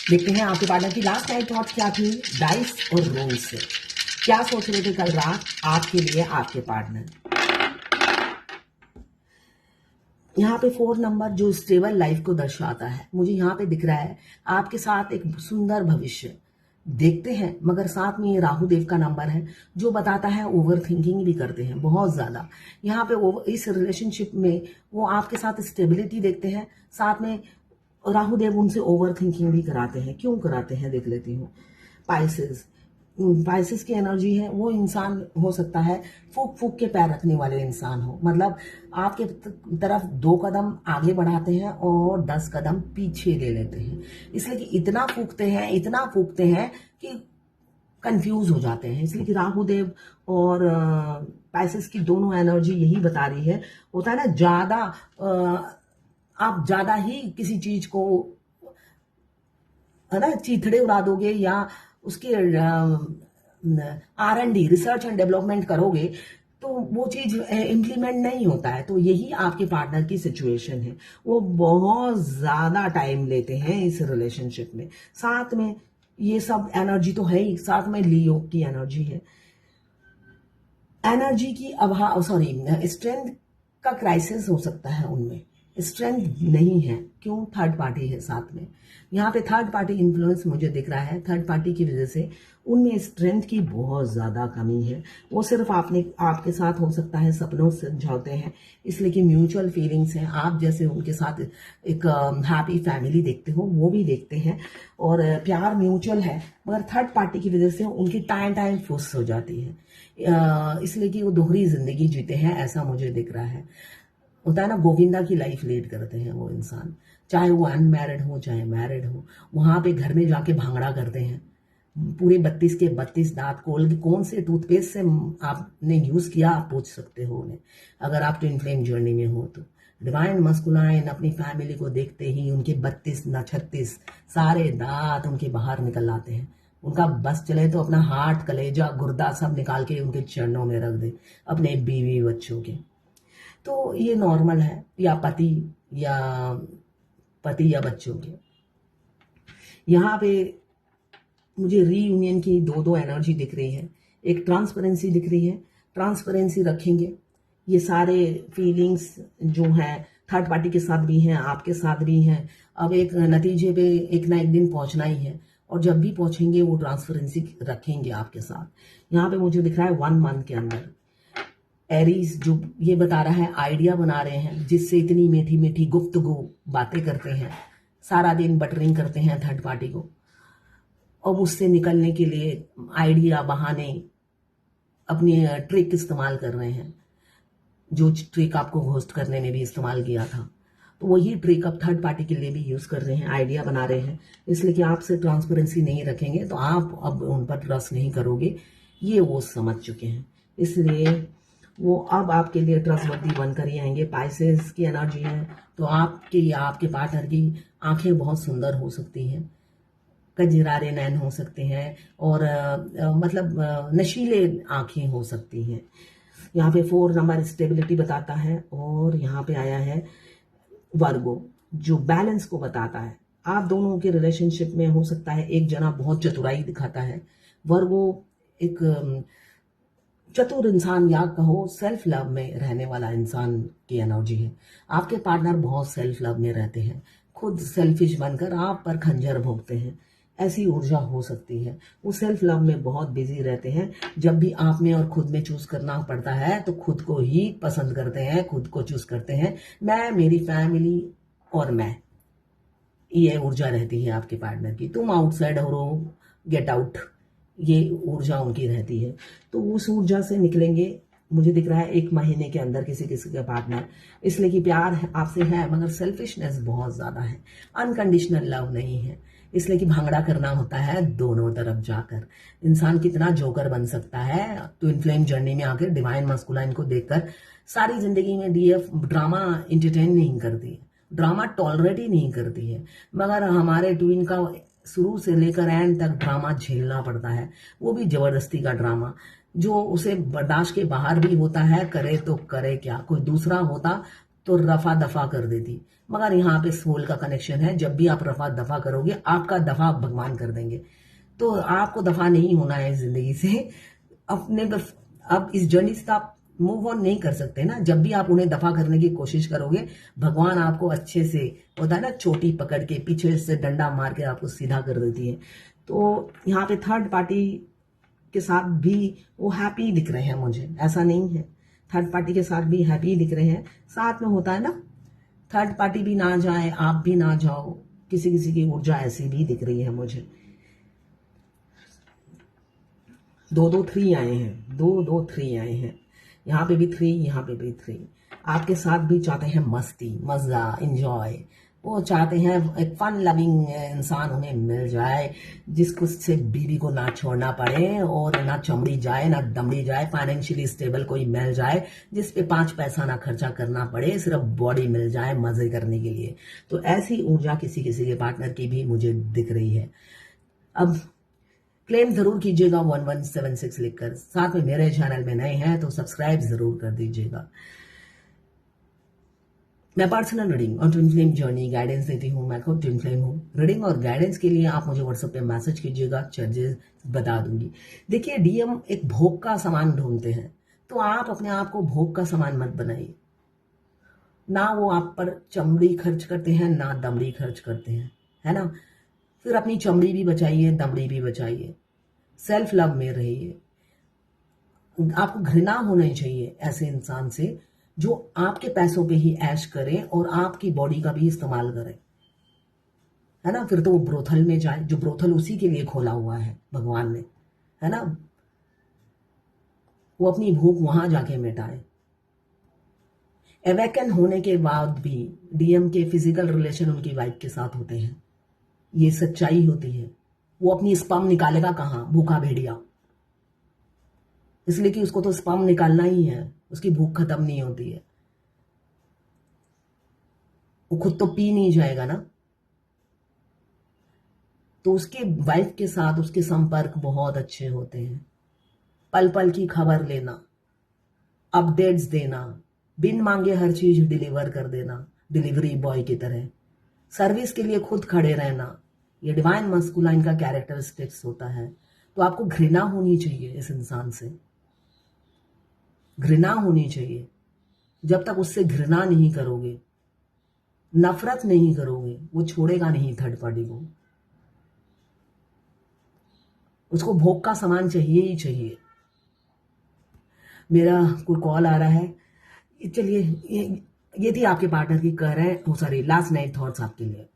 देखते हैं आपके पार्टनर की लास्ट नाइट थॉट क्या थी, डाइस और रोल से। क्या सोच रहे थे कल रात आपके लिए आपके पार्टनर। यहाँ पे 4 नंबर जो स्टेबल लाइफ को दर्शाता है, मुझे यहाँ पे दिख रहा है आपके साथ एक सुंदर भविष्य देखते हैं, मगर साथ में ये राहु देव का नंबर है जो बताता है ओवर थिंकिंग भी करते हैं बहुत ज्यादा। यहाँ पे इस रिलेशनशिप में वो आपके साथ स्टेबिलिटी देखते हैं, साथ में राहु देव उनसे ओवर थिंकिंग भी कराते हैं। क्यों कराते हैं देख लेती हूँ। पाइसेस की एनर्जी है, वो इंसान हो सकता है फूक फूक के पैर रखने वाले इंसान हो, मतलब आपके तरफ 2 कदम आगे बढ़ाते हैं और 10 कदम पीछे ले लेते हैं। इसलिए कि इतना फूकते हैं कि कंफ्यूज हो जाते हैं। इसलिए कि राहु देव और पाइसेस की दोनों एनर्जी यही बता रही है। होता है ना, आप ज्यादा ही किसी चीज को है ना चीथड़े उड़ा दोगे या उसके R&D रिसर्च एंड डेवलपमेंट करोगे तो वो चीज इम्प्लीमेंट नहीं होता है। तो यही आपके पार्टनर की सिचुएशन है, वो बहुत ज्यादा टाइम लेते हैं इस रिलेशनशिप में। साथ में ये सब एनर्जी तो है ही, साथ में लियो की एनर्जी है। एनर्जी की अभाव, स्ट्रेंथ का क्राइसिस हो सकता है उनमें, स्ट्रेंथ नहीं है। क्यों? थर्ड पार्टी है साथ में। यहाँ पे थर्ड पार्टी इन्फ्लुएंस मुझे दिख रहा है। थर्ड पार्टी की वजह से उनमें स्ट्रेंथ की बहुत ज्यादा कमी है। वो सिर्फ आपके साथ हो सकता है सपनों से समझौते हैं, इसलिए कि म्यूचुअल फीलिंग्स हैं। आप जैसे उनके साथ एक हैप्पी फैमिली देखते हो, वो भी देखते हैं और प्यार म्यूचुअल है, मगर थर्ड पार्टी की वजह से उनकी टाइम फुस हो जाती है। इसलिए कि वो दोहरी जिंदगी जीते हैं, ऐसा मुझे दिख रहा है। होता है ना, गोविंदा की लाइफ लीड करते हैं वो इंसान, चाहे वो अनमैरिड हो चाहे मैरिड हो। वहां पे घर में जाके भांगड़ा करते हैं, पूरे 32 के 32 दांत कौन से टूथपेस्ट से आपने यूज किया आप पूछ सकते हो उन्हें, अगर आप ट्विन फ्लेम जर्नी में हो तो। डिवाइन मस्कुलाइन अपनी फैमिली को देखते ही उनके 32 ना 36 सारे दांत उनके बाहर निकल आते हैं। उनका बस चले तो अपना हार्ट, कलेजा, गुर्दा सब निकाल के उनके चरणों में रख दे, अपने बीवी बच्चों के। तो ये नॉर्मल है, या पति या बच्चों के। यहाँ पे मुझे रीयूनियन की दो एनर्जी दिख रही है, एक ट्रांसपेरेंसी दिख रही है। ट्रांसपेरेंसी रखेंगे, ये सारे फीलिंग्स जो हैं थर्ड पार्टी के साथ भी हैं, आपके साथ भी हैं। अब एक नतीजे पे एक ना एक दिन पहुंचना ही है, और जब भी पहुंचेंगे वो ट्रांसपेरेंसी रखेंगे आपके साथ। यहाँ पे मुझे दिख रहा है 1 मंथ के अंदर एरीज जो ये बता रहा है आइडिया बना रहे हैं, जिससे इतनी मीठी मीठी गुफ्तगू बातें करते हैं, सारा दिन बटरिंग करते हैं थर्ड पार्टी को। अब उससे निकलने के लिए आइडिया, बहाने, अपनी ट्रिक इस्तेमाल कर रहे हैं, जो ट्रिक आपको घोस्ट करने में भी इस्तेमाल किया था। तो वही ट्रिक अब थर्ड पार्टी के लिए भी यूज कर रहे हैं, आइडिया बना रहे हैं। इसलिए कि आपसे ट्रांसपेरेंसी नहीं रखेंगे तो आप अब उन पर ट्रस्ट नहीं करोगे, ये वो समझ चुके हैं। इसलिए वो अब आपके लिए ट्रस्टवर्दी बनकर ही आएंगे। पाइसेस की एनर्जी है तो आपकी या आपके पार्टनर की आंखें बहुत सुंदर हो सकती हैं, कजरारे नैन हो सकते हैं, और मतलब नशीले आंखें हो सकती हैं। यहाँ पे 4 नंबर स्टेबिलिटी बताता है, और यहाँ पे आया है वर्गो जो बैलेंस को बताता है। आप दोनों के रिलेशनशिप में हो सकता है एक जना बहुत चतुराई दिखाता है, वर्गो एक चतुर इंसान या कहो सेल्फ लव में रहने वाला इंसान की एनर्जी है। आपके पार्टनर बहुत सेल्फ लव में रहते हैं, खुद सेल्फिश बनकर आप पर खंजर भोगते हैं, ऐसी ऊर्जा हो सकती है। वो सेल्फ लव में बहुत बिजी रहते हैं। जब भी आप में और खुद में चूज करना पड़ता है तो खुद को ही पसंद करते हैं, खुद को चूज करते हैं। मैं, मेरी फैमिली और मैं, ये ऊर्जा रहती है आपके पार्टनर की। तुम आउटसाइड हो, गेट आउट, ये ऊर्जा उनकी रहती है। तो उस ऊर्जा से निकलेंगे मुझे दिख रहा है 1 महीने के अंदर किसी का पार्टनर। इसलिए कि प्यार आपसे है मगर सेल्फिशनेस बहुत ज्यादा है, अनकंडीशनल लव नहीं है। इसलिए कि भांगड़ा करना होता है दोनों तरफ जाकर। इंसान कितना जोकर बन सकता है ट्विन फ्लेम जर्नी में आकर डिवाइन मस्कुलाइन को देखकर। सारी जिंदगी में डीएफ ड्रामा एंटरटेन नहीं करती है, ड्रामा टॉलरेट ही नहीं करती है, मगर हमारे ट्विन का शुरू से लेकर एंड तक ड्रामा झेलना पड़ता है, वो भी जबरदस्ती का ड्रामा जो उसे बर्दाश्त के बाहर भी होता है। करे तो करे क्या, कोई दूसरा होता तो रफा दफा कर देती। मगर यहाँ पे सोल का कनेक्शन है, जब भी आप रफा दफा करोगे आपका दफा भगवान कर देंगे। तो आपको दफा नहीं होना है जिंदगी से। अपने बस अब इस जर्नी से आप मूव ऑन नहीं कर सकते ना। जब भी आप उन्हें दफा करने की कोशिश करोगे, भगवान आपको अच्छे से, होता है ना, चोटी पकड़ के पीछे से डंडा मार के आपको सीधा कर देती है। तो यहाँ पे थर्ड पार्टी के साथ भी वो हैप्पी दिख रहे हैं मुझे, ऐसा नहीं है। थर्ड पार्टी के साथ भी हैप्पी दिख रहे हैं। साथ में होता है ना, थर्ड पार्टी भी ना जाए, आप भी ना जाओ, किसी किसी की ऊर्जा ऐसी भी दिख रही है मुझे। 2-2-3 आए हैं, 2-2-3 आए हैं। यहाँ पे भी 3, यहाँ पे भी 3। आपके साथ भी चाहते हैं मस्ती, मजा, इंजॉय। वो चाहते हैं एक फन लविंग इंसान उन्हें मिल जाए, जिसको से बीवी को ना छोड़ना पड़े और ना चमड़ी जाए ना दमड़ी जाए, फाइनेंशियली स्टेबल कोई मिल जाए जिस पे 5 पैसा ना खर्चा करना पड़े, सिर्फ बॉडी मिल जाए मजे करने के लिए। तो ऐसी ऊर्जा किसी किसी के पार्टनर की भी मुझे दिख रही है। अब क्लेम जरूर कीजिएगा 1176 लिखकर। साथ में मेरे चैनल में नए हैं तो सब्सक्राइब जरूर कर दीजिएगा। मैं पर्सनल रीडिंग और ट्विन फ्लेम जर्नी गाइडेंस देती हूँ। मैं खुद ट्विन फ्लेम हूँ। रीडिंग और गाइडेंस के लिए आप मुझे व्हाट्सएप पे मैसेज कीजिएगा, चार्जेस बता दूंगी। देखिए, डीएम एक भोग का सामान ढूंढते हैं, तो आप अपने आप को भोग का सामान मत बनाइए। ना वो आप पर चमड़ी खर्च करते हैं ना दमड़ी खर्च करते हैं, है ना। फिर अपनी चमड़ी भी बचाइए, दमड़ी भी बचाइए, सेल्फ लव में रहिए। आपको घृणा होनी चाहिए ऐसे इंसान से जो आपके पैसों पे ही ऐश करे और आपकी बॉडी का भी इस्तेमाल करे, है ना। फिर तो वो ब्रोथल में जाए, जो ब्रोथल उसी के लिए खोला हुआ है भगवान ने, है ना। वो अपनी भूख वहां जाके मिटाए। एवेकन होने के बाद भी डीएम के फिजिकल रिलेशन उनकी वाइफ के साथ होते हैं, ये सच्चाई होती है। वो अपनी स्पर्म निकालेगा कहाँ, भूखा भेड़िया, इसलिए कि उसको तो स्पर्म निकालना ही है, उसकी भूख खत्म नहीं होती है। वो खुद तो पी नहीं जाएगा ना। तो उसके वाइफ के साथ उसके संपर्क बहुत अच्छे होते हैं। पल पल की खबर लेना, अपडेट्स देना, बिन मांगे हर चीज डिलीवर कर देना, डिलीवरी बॉय की तरह सर्विस के लिए खुद खड़े रहना, ये डिवाइन मस्कुलाइन का कैरेक्टरिस्टिक्स होता है। तो आपको घृणा होनी चाहिए इस इंसान से, घृणा होनी चाहिए। जब तक उससे घृणा नहीं करोगे, नफरत नहीं करोगे, वो छोड़ेगा नहीं थर्ड पार्टी को। उसको भोग का सामान चाहिए ही चाहिए। मेरा कोई कॉल आ रहा है, चलिए ये थी आपके पार्टनर की कह रहे हैं, सॉरी, लास्ट नाइट थॉट्स आपके लिए।